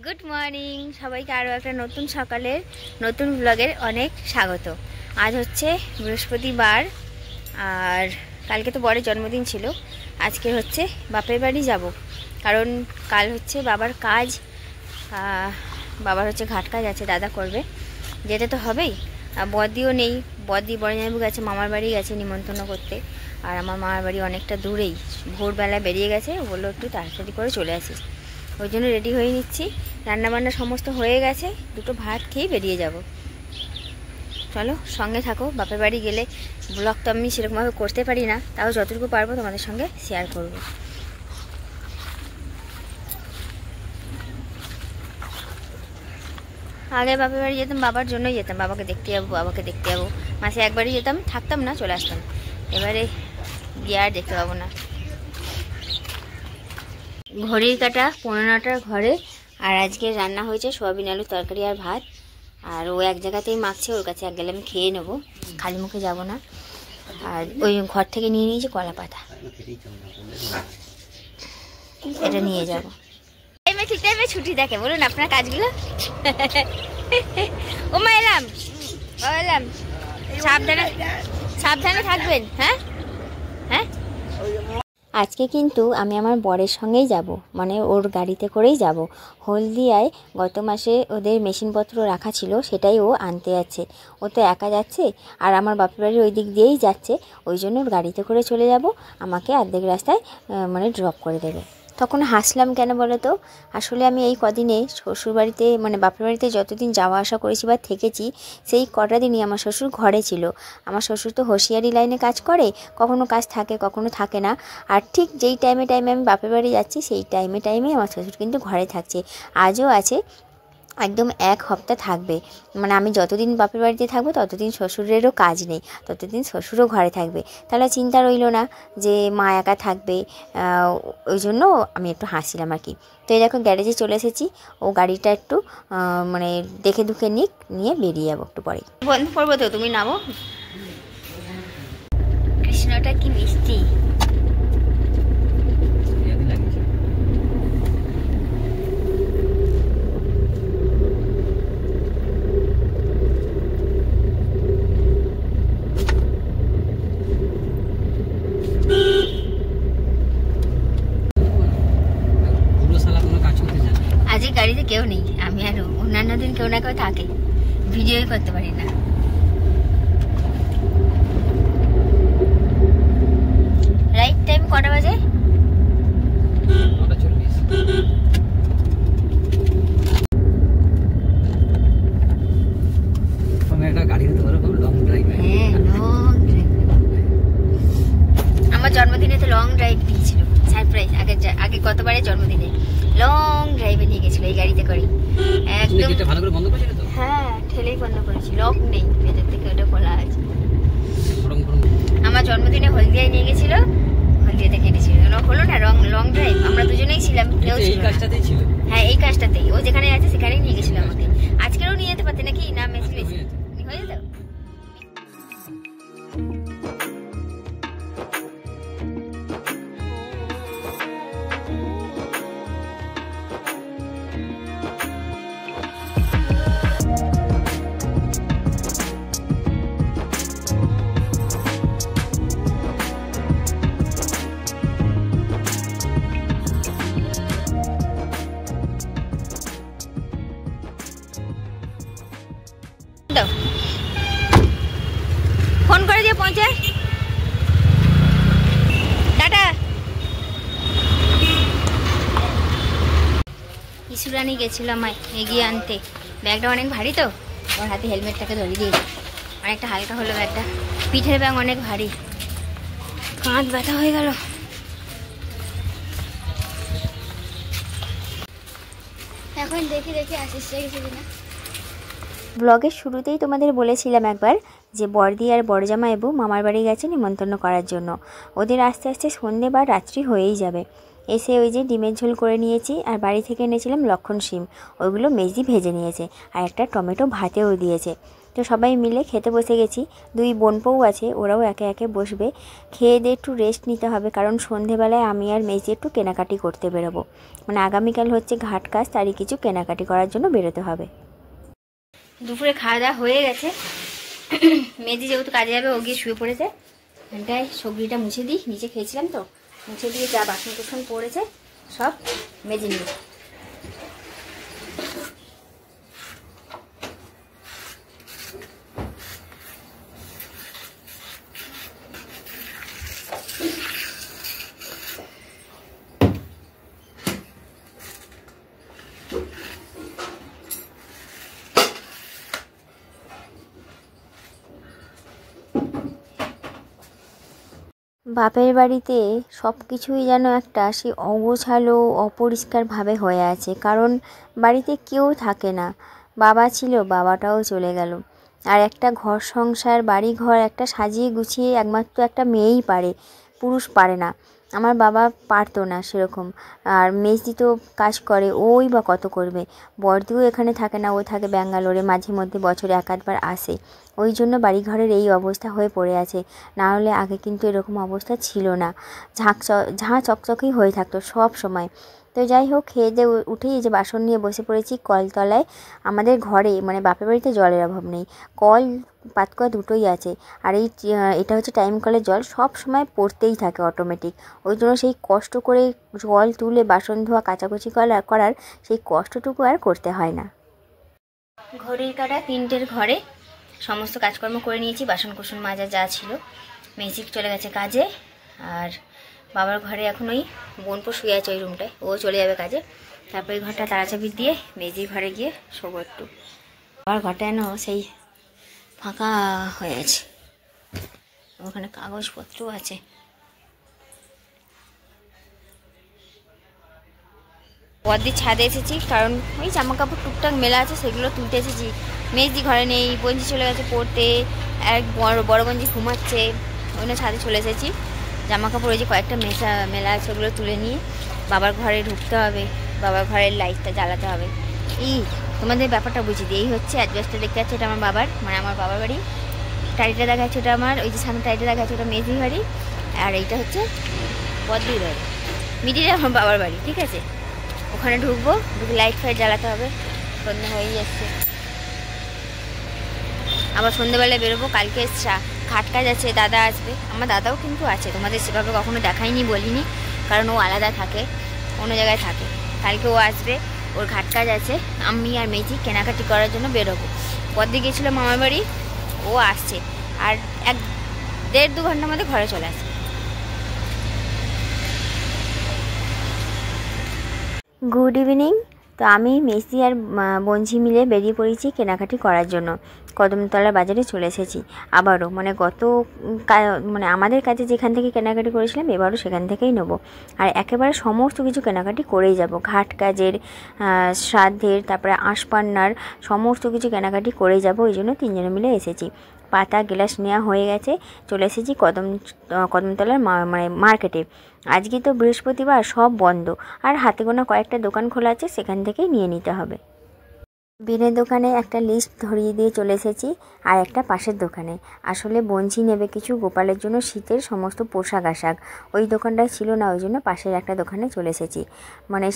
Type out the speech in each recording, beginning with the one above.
Good morning সবাইকে, আরও একটা নতুন সকালের নতুন ব্লগের অনেক স্বাগত। আজ হচ্ছে বৃহস্পতিবার, আর কালকে তো বরের জন্মদিন ছিল। আজকে হচ্ছে বাপের বাড়ি যাব, কারণ কাল হচ্ছে বাবার কাজ। বাবার হচ্ছে ঘাট কাজ আছে, দাদা করবে, যেতে তো হবেই। বদিও নেই, বদি বড়জামাইবাবু গেছে মামার বাড়ি, গেছে নিমন্ত্রণ করতে। আর আমার মামার বাড়ি অনেকটা দূরেই, ভোরবেলায় বেরিয়ে গেছে, বললো একটু তাড়াতাড়ি করে চলে আসিস। ওই জন্য রেডি হয়ে নিচ্ছি, রান্নাবান্না সমস্ত হয়ে গেছে, দুটো ভাত খেয়ে বেরিয়ে যাব। চলো সঙ্গে থাকো। বাপের বাড়ি গেলে ব্লগ তো আমি সেরকমভাবে করতে পারি না, তাও যতটুকু পারবো তোমাদের সঙ্গে শেয়ার করব। আগে বাপের বাড়ি যেতাম বাবার জন্যই যেতাম, বাবাকে দেখতে যাবো, মাসে একবারই যেতাম, থাকতাম না, চলে আসতাম। এবারে গিয়ে আর দেখতে পাবো না। ঘড়ির কাটা 15টার ঘরে, আর আজকে রান্না হয়েছে সোয়াবিন আলু তরকারি আর ভাত। আর ও এক জায়গাতেই মাখছে, ওর কাছে এক গেলে আমি খেয়ে নেবো, খালি মুখে যাব না। আর ওই ঘর থেকে নিয়ে নিয়েছি কলা পাতা, এটা নিয়ে যাবো। ঠিক টাইমে ছুটি দেখে, বলুন আপনার কাজগুলো। ও মা এলাম, সাবধানে সাবধানে থাকবেন। হ্যাঁ হ্যাঁ, আজকে কিন্তু আমি আমার বরের সঙ্গেই যাব, মানে ওর গাড়িতে করেই যাব। হলদিয়ায় গত মাসে ওদের মেশিনপত্র রাখা ছিল, সেটাই ও আনতে যাচ্ছে। ও তো একা যাচ্ছে, আর আমার বাপের বাড়ির ওই দিক দিয়েই যাচ্ছে, ওই জন্য ওর গাড়িতে করে চলে যাব। আমাকে অর্ধেক রাস্তায় মানে ড্রপ করে দেবে। তখন হাসলাম কেন বলো তো, আসলে আমি এই কদিনে শ্বশুরবাড়িতে মানে বাপের বাড়িতে যতদিন যাওয়া আসা করেছি বা থেকেছি, সেই কটা দিনই আমার শ্বশুর ঘরে ছিল। আমার শ্বশুর তো হোশিয়ারি লাইনে কাজ করে, কখনো কাজ থাকে কখনো থাকে না। আর ঠিক যেই টাইমে আমি বাপের বাড়ি যাচ্ছি, সেই টাইমে আমার শ্বশুর কিন্তু ঘরে থাকছে, আজও আছে। একদম এক সপ্তাহ থাকবে, মানে আমি যতদিন বাপের বাড়িতে থাকবো ততদিন শ্বশুরেরও কাজ নেই, ততদিন শ্বশুরও ঘরে থাকবে। তাহলে চিন্তা রইল না যে মা একা থাকবে। ওই জন্য আমি একটু হাসছিলাম আর কি। তো এই দেখো গ্যারেজে চলে এসেছি, ও গাড়িটা একটু মানে দেখে দুখে নিয়ে বেরিয়ে যাবো একটু পরে। বন্ধ করবো তো, তুমি নামো। কৃষ্ণটা কি মিষ্টি। আজকে গাড়িতে কেউ নেই, আমি আর অন্যান্য দিন কেউ না কেউ থাকে, ভিডিওই করতে পারি না। রাইট টাইম কটা বাজে? 9:40। আমার জন্মদিনে তো লং ড্রাইভ দিয়েছিল, সারপ্রাইজ। আগে গতবারে জন্মদিনে লং ড্রাইভে নিয়ে গেছিল এই গাড়িতে করে, একদম ভালো করে বন্ধ করেছিল তো। হ্যাঁ, ঠেলেই বন্ধ করেছি, লক নেই, ভেতর থেকে ওটা খোলা আছে। আমার জন্মদিনে হলদিয়ায় নিয়ে গেছিল, হলদিয়াতে কেটেছিল, লক হলো না। লং ড্রাইভ আমরা দুজনেই ছিলাম, কেউ ছিল না। হ্যাঁ, এই কাজটাতেই, ও যেখানে আছে সেখানেই নিয়ে গেছিল আমাকে। আজকেরও নিয়ে যেতে পারতে নাকি, না মেসি হয়ে যেত। ফোন করে দিয়ে পৌঁছে টাটা। ইসুরানি গেছিল আমায় এগিয়ে আনতে, ব্যাগটা অনেক ভারী তো, ওর হাতে হেলমেটটাকে ধরিয়ে দিয়েছি, অনেকটা হালকা হলো ব্যাগটা। পিঠের ব্যাগ অনেক ভারী, কাঁধ ব্যথা হয়ে গেল। এখন দেখি আসিস কিনা। ব্লগের শুরুতেই তোমাদের বলেছিলাম একবার যে বড়দি আর বড়জামাইবাবু মামার বাড়ি গেছে নিমন্ত্রণ করার জন্য। ওদের আস্তে আস্তে সন্ধে বা রাত্রি হয়েই যাবে। এসে ওই যে ডিমের ঝোল করে নিয়েছি, আর বাড়ি থেকে এনেছিলাম লক্ষণ শিম, ওইগুলো মেজি ভেজে নিয়েছে, আর একটা টমেটো ভাতেও দিয়েছে। তো সবাই মিলে খেতে বসে গেছি। 2 বোনপোও আছে, ওরাও একে একে বসবে। খেয়ে দিয়ে একটু রেস্ট নিতে হবে, কারণ সন্ধেবেলায় আমি আর মেজি একটু কেনাকাটি করতে বেরোবো, মানে আগামীকাল হচ্ছে ঘাট কাজ, তারই কিছু কেনাকাটি করার জন্য বেরোতে হবে। দুপুরে খাওয়া দাওয়া হয়ে গেছে। মেজি যেহেতু কাজে যাবে, ও গিয়ে শুয়ে পড়েছে। এখানটায় সবজিটা মুছে দিই, নিচে খেয়েছিলাম তো, মুছে দিয়ে যা বাসন কুসন পড়েছে সব মেজে নিই। বাপের বাড়িতে সব কিছুই যেন একটা সে অগোছালো অপরিষ্কারভাবে হয়ে আছে, কারণ বাড়িতে কেউ থাকে না। বাবা ছিল, বাবাটাও চলে গেল। আর একটা ঘর সংসার, বাড়ি ঘর একটা সাজিয়ে গুছিয়ে একমাত্র একটা মেয়েই পারে, পুরুষ পারে না। আমার বাবা পারতো না সেরকম। আর মেজদি তো কাজ করে, ওই বা কত করবে। বড়দিও এখানে থাকে না, ও থাকে ব্যাঙ্গালোরে, মাঝে মধ্যে বছরে 1-8 বার আসে। ওই জন্য বাড়িঘরের এই অবস্থা হয়ে পড়ে আছে। না হলে আগে কিন্তু এরকম অবস্থা ছিল না, ঝাঁ চকচকেই হয়ে থাকতো সব সময়। তো যাই হোক, খেয়ে দিয়ে উঠেই যে বাসন নিয়ে বসে পড়েছি কলতলায়। আমাদের ঘরে মানে বাপের বাড়িতে জলের অভাব নেই, কল পাতকুয়া দুটোই আছে। আর এটা হচ্ছে টাইম কলের জল, সব সময় পড়তেই থাকে অটোমেটিক। ওই জন্য সেই কষ্ট করে জল তুলে বাসন ধোয়া কাচাকুচি করার সেই কষ্টটুকু আর করতে হয় না। ঘড়ির কাঁটা 3টের ঘরে সমস্ত কাজকর্ম করে নিয়েছি, বাসন কুসন মাজা যা ছিল। মেজিক চলে গেছে কাজে, আর বাবার ঘরে এখন ওই বোনপো শুয়ে আছে ওই রুমটায়, ও চলে যাবে কাজে। তারপরে ঘরটা তাড়াচাবি দিয়ে মেজির ঘরে গিয়ে শোবো একটু। বাবার ঘরটা যেন সেই ফাঁকা হয়ে আছে, ওখানে কাগজপত্রও আছে। বদ্দির ছাদে এসেছি, কারণ ওই জামা কাপড় টুকটাক মেলা আছে, সেগুলো তুলতে এসেছি। মেজি ঘরে নেই, বঞ্জি চলে গেছে পড়তে, এক বড় বঞ্জি ঘুমাচ্ছে, ওই জন্য ছাদে চলে এসেছি। জামা কাপড় ওই যে কয়েকটা মেলা আছে, ওগুলো তুলে নিয়ে বাবার ঘরে ঢুকতে হবে, বাবার ঘরের লাইটটা জ্বালাতে হবে। তোমাদের ব্যাপারটা বুঝিয়ে দিই, এই হচ্ছে অ্যাডজাস্টটা দেখতে পাচ্ছি, এটা আমার বাবার, মানে আমার বাবার বাড়ি। টাইটা দেখা যাচ্ছে ওটা আমার, ওই যে সামনে টাইটা দেখা যাচ্ছে ওটা মেজির বাড়ি, আর এইটা হচ্ছে বদ্দির বাড়ি। মিডিলে আমার বাবার বাড়ি, ঠিক আছে। ওখানে ঢুকবো, ঢুকে লাইট ফাইট জ্বালাতে হবে, সন্ধ্যে হয়েই যাচ্ছে। আবার সন্ধ্যেবেলায় বেরোবো। কালকে ঘাট কাজ আছে, দাদা আসবে। আমার দাদাও কিন্তু আছে, তোমাদের সেভাবে কখনো দেখাইনি, বলিনি, কারণ ও আলাদা থাকে, অন্য জায়গায় থাকে। কালকে ও আসবে, ওর ঘাট কাজ আছে। আমি আর মেজি কেনাকাটি করার জন্য বেরোবো। পরদিন গিয়েছিল মামার বাড়ি, ও আসছে, আর 1-1.5-2 ঘন্টার মধ্যে ঘরে চলে আসে। Good evening. তো আমি মেসি আর বঞ্জি মিলে বেরিয়ে পড়েছি কেনাকাটি করার জন্য। কদমতলা বাজারে চলে এসেছি আবারও, মানে মানে আমাদের কাছে যেখান থেকে কেনাকাটি করেছিলাম, এবারও সেখান থেকেই নেব। আর একেবারে সমস্ত কিছু কেনাকাটি করেই যাব, ঘাট কাজের, শ্রাদ্ধের, তারপরে আঁশপান্নার সমস্ত কিছু কেনাকাটি করেই যাব। ওই জন্য 3 জনে মিলে এসেছি। পাতা গ্লাস নেওয়া হয়ে গেছে, চলে এসেছি কদমতলার মানে মার্কেটে। আজকে তো বৃহস্পতিবার, সব বন্ধ, আর হাতে গোনা কয়েকটা দোকান খোলা আছে, সেখান থেকেই নিয়ে নিতে হবে। বিনের দোকানে একটা লিস্ট ধরিয়ে দিয়ে চলে এসেছি, আর একটা পাশের দোকানে। আসলে বঞ্জি নেবে কিছু গোপালের জন্য শীতের সমস্ত পোশাক আশাক, ওই দোকানটায় ছিল না, ওই জন্য পাশের একটা দোকানে চলে এসেছি। মানে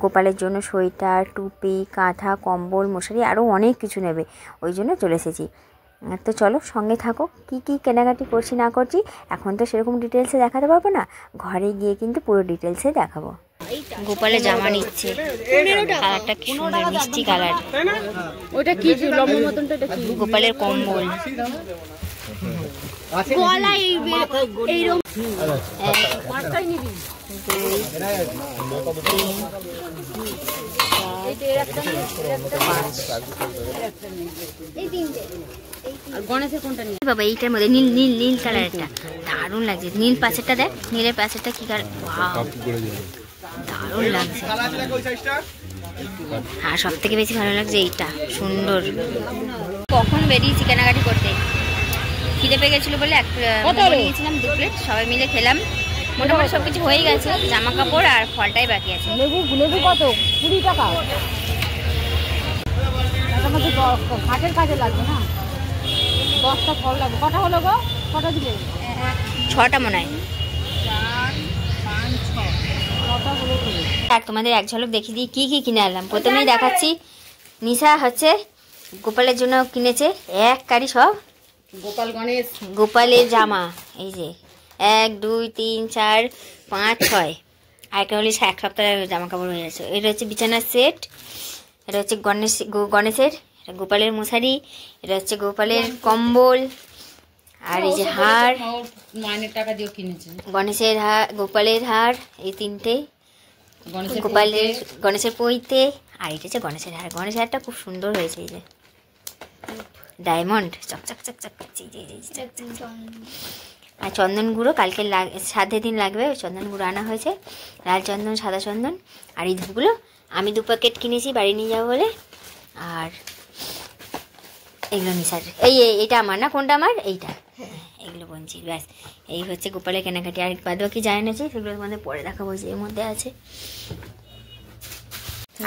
গোপালের জন্য সোয়েটার, টুপি, কাঁথা, কম্বল, মশারি, আরও অনেক কিছু নেবে, ওই জন্য চলে এসেছি। তো চলো সঙ্গে থাকো, কি কি কেনাকাটি করছি না করছি এখন তো সেরকম ডিটেলসে দেখাতে পারবো না, ঘরে গিয়ে কিন্তু পুরো ডিটেলসে দেখাবো। গোপালের জামা নিচ্ছে, কালারটা কি সুন্দর, মিষ্টি কালার। ওটা কি লম্বা মতনটা, এটা কি? গোপালের কম্বল। বাবা এইটার মধ্যে নীল নীল নীল কালারটা দারুণ লাগছে। নীল পাশেরটা দেখ, নীলের পাশেরটা কি কালার, দারুণ লাগছে। আর সব থেকে বেশি ভালো লাগছে এইটা, সুন্দর। কখন বেরিয়েছি কেনাকাটি করতে, খিদে পেয়ে গেছিলো বলে নিয়েছিলাম 2 প্লেট, সবাই মিলে খেলাম। মোটামুটি সব কিছু হয়ে গেছে, জামা কাপড় আর ফলটাই বাকি আছে। লেবু কত? 20 টাকা। ঘাটের কাজে লাগবে না, 10টা ফল লাগবে। কটা হলো গো? কটা দিলে? 6টা মনে হয়। 4, 5, 6, 6টা হলো। তোমাদের এক ঝলক দেখিয়ে দিই কি কি কিনে আনলাম। প্রথমেই দেখাচ্ছি, নিশা হচ্ছে গোপালের জন্য কিনেছে এক কারি সব গোপাল গণেশ গোপালের জামা। এই যে 1, 2, 3, 4, 5, 6, আর একটা হলে 1 সপ্তাহের জামা কাপড় হয়ে গেছে। এটা হচ্ছে বিছানার সেট, এটা হচ্ছে গণেশের, এটা গোপালের মশারি, এটা হচ্ছে গোপালের কম্বল, আর এই যে হার, মাইনের টাকা দিয়ে কিনেছে গণেশের হার, গোপালের হার, এই 3টে, গণেশের পইতে, আর এটা হচ্ছে গণেশের হার। গণেশের হারটা খুব সুন্দর হয়েছে, এই যে ডায়মন্ড চকচক চকচক করছে। আর চন্দন গুঁড়ো কালকে সাধের দিন লাগবে, ওই চন্দন গুঁড়ো আনা হয়েছে, লাল চন্দন, সাদা চন্দন। আর এই ধূপগুলো আমি 2 প্যাকেট কিনেছি বাড়ি নিয়ে যাবো বলে। আর এগুলো নিশার, এইটা আমার না, কোনটা আমার? এইটা, এগুলো বঞ্চির। ব্যাস, এই হচ্ছে গোপালের কেনাকাটি। আর বাদ বাকি যা এনেছি সেগুলো তোমাদের পরে দেখাবো, যে এর মধ্যে আছে।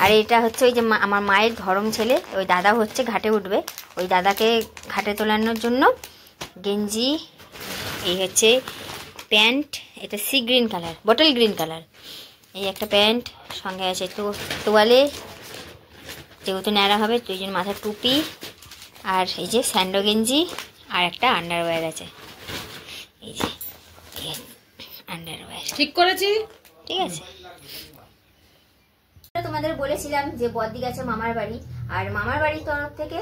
আর এটা হচ্ছে ওই যে আমার মায়ের ধরম ছেলে, ওই দাদা হচ্ছে ঘাটে উঠবে, ওই দাদাকে ঘাটে তোলানোর জন্য গেঞ্জি, এই হচ্ছে প্যান্ট, এটা sea green colour, bottle green colour, এই একটা প্যান্ট, সঙ্গে আছে তোয়ালে যেহেতু ন্যাড়া হবে, 2 জন মাথার টুপি, আর এই যে স্যান্ডো গেঞ্জি, আর একটা আন্ডারওয়্যার আছে, এই যে আন্ডারওয়্যার। ঠিক করেছি, ঠিক আছে। তোমাদের বলেছিলাম যে বদ্দি গেছে মামার বাড়ি, আর মামার বাড়ির তরফ থেকে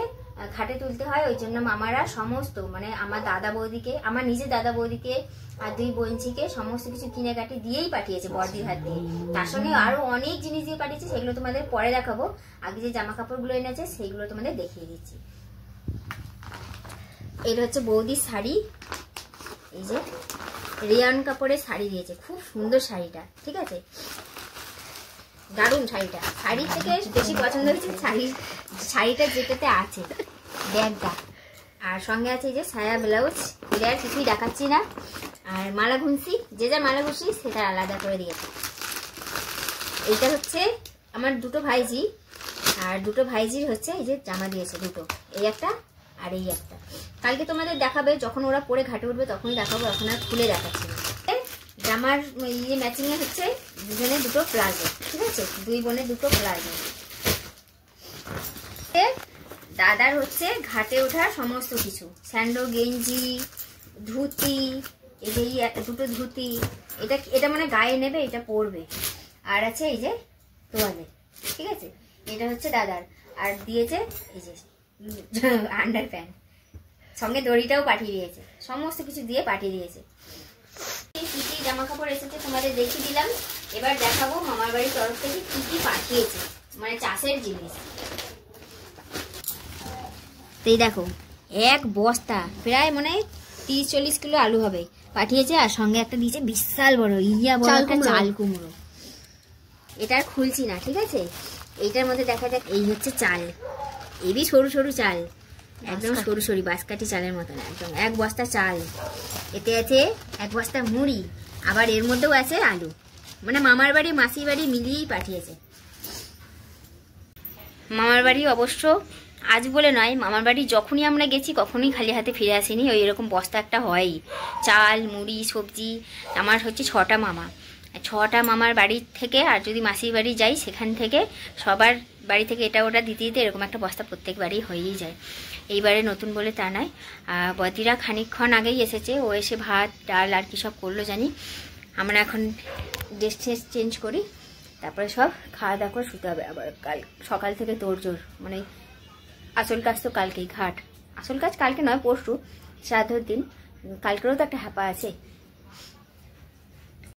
ঘাটে তুলতে হয়, ওই জন্য মামারা সমস্ত, মানে আমার দাদা বৌদিকে, আমার নিজের দাদা বৌদিকে আর 2 বোনঝিকে সমস্ত কিছু কিনে কাটি দিয়েই পাঠিয়েছে বদ্দির হাত দিয়ে। তার সঙ্গে আরো অনেক জিনিস দিয়ে পাঠিয়েছে, সেগুলো তোমাদের পরে দেখাবো। আগে যে জামা কাপড়গুলো এনেছে সেগুলো তোমাদের দেখিয়ে দিচ্ছি। এটা হচ্ছে বৌদির শাড়ি, এই যে রিয়ান কাপড়ের শাড়ি দিয়েছে, খুব সুন্দর শাড়িটা, ঠিক আছে, দারুণ শাড়িটা। শাড়ির থেকে বেশি পছন্দ হয়েছে শাড়িটা যেটাতে আছে, ব্যাগটা। আর সঙ্গে আছে এই যে সায়া ব্লাউজ, এটা আর কিছুই দেখাচ্ছি না। আর মালা ঘুনসি, যে যা মালা ঘুষি সেটা আলাদা করে দিয়েছে। এইটা হচ্ছে আমার 2টো ভাইজি, আর 2টো ভাইজির হচ্ছে এই যে জামা দিয়েছে 2টো, এই একটা আর এই একটা। কালকে তোমাদের দেখাবে, যখন ওরা পরে ঘাটে উঠবে তখনই দেখাবো, এখন আর খুলে দেখাচ্ছি না। জামার ইয়ে ম্যাচিং এ হচ্ছে দুজনে 2টো প্লাজো, ঠিক আছে, 2 বোনের 2টো প্লাজো। দাদার হচ্ছে ঘাটে ওঠার সমস্ত কিছু, স্যান্ডো গেঞ্জি, ধুতি, এই যে 2টো ধুতি, এটা মানে গায়ে নেবে, এটা পরবে। আর আছে এই যে তোয়ালে, ঠিক আছে, এটা হচ্ছে দাদার। আর দিয়েছে এই যে আন্ডার প্যান্ট, সঙ্গে দড়িটাও পাঠিয়ে দিয়েছে, সমস্ত কিছু দিয়ে পাঠিয়ে দিয়েছে। কি কি জামা কাপড় এসেছে তোমাদের দেখিয়ে দিলাম। এবার দেখাবো মামার বাড়ির তরফ থেকে কি কি পাঠিয়েছে, মানে চাষের জিনিস। এই দেখো, 1 বস্তা প্রায় মানে 30-40 কিলো আলু হবে পাঠিয়েছে, আর সঙ্গে একটা দিয়েছে বিশাল বড় বড় একটা চাল কুমড়ো। এটা আর খুলছি না, ঠিক আছে। এইটার মধ্যে দেখা যাক, এই হচ্ছে চাল, এবি সরু সরু চাল, একদম সরু সরু বাঁশকাঠি চালের মতন, একদম 1 বস্তা চাল। এতে আছে 1 বস্তা মুড়ি, আবার এর মধ্যেও আছে আলু, মানে মামার বাড়ি মাসির বাড়ি মিলিয়েই পাঠিয়েছে। মামার বাড়ি অবশ্য আজ বলে নয়, মামার বাড়ি যখনই আমরা গেছি কখনই খালি হাতে ফিরে আসিনি, ওই এরকম বস্তা একটা হয়ই, চাল মুড়ি সবজি। আমার হচ্ছে 6টা মামা, 6টা মামার বাড়ি থেকে, আর যদি মাসির বাড়ি যাই সেখান থেকে সবার বাড়ি থেকে এটা ওটা দিতে দিতে এরকম একটা বস্তা প্রত্যেক বাড়ি হয়েই যায়। এইবারে নতুন বলে তা নয়। বদিরা খানিকক্ষণ আগেই এসেছে, ও এসে ভাত ডাল আর কী সব করলো জানি। আমরা এখন ড্রেস ট্রেস চেঞ্জ করি, তারপরে সব খাওয়া দাওয়া করে শুতে হবে। আবার কাল সকাল থেকে তোড়জোড়, মানে আসল কাজ তো কালকেই, ঘাট আসল কাজ কালকে নয় পরশু, শ্রাদ্ধর দিন, কালকেরও তো একটা হ্যাপা আছে।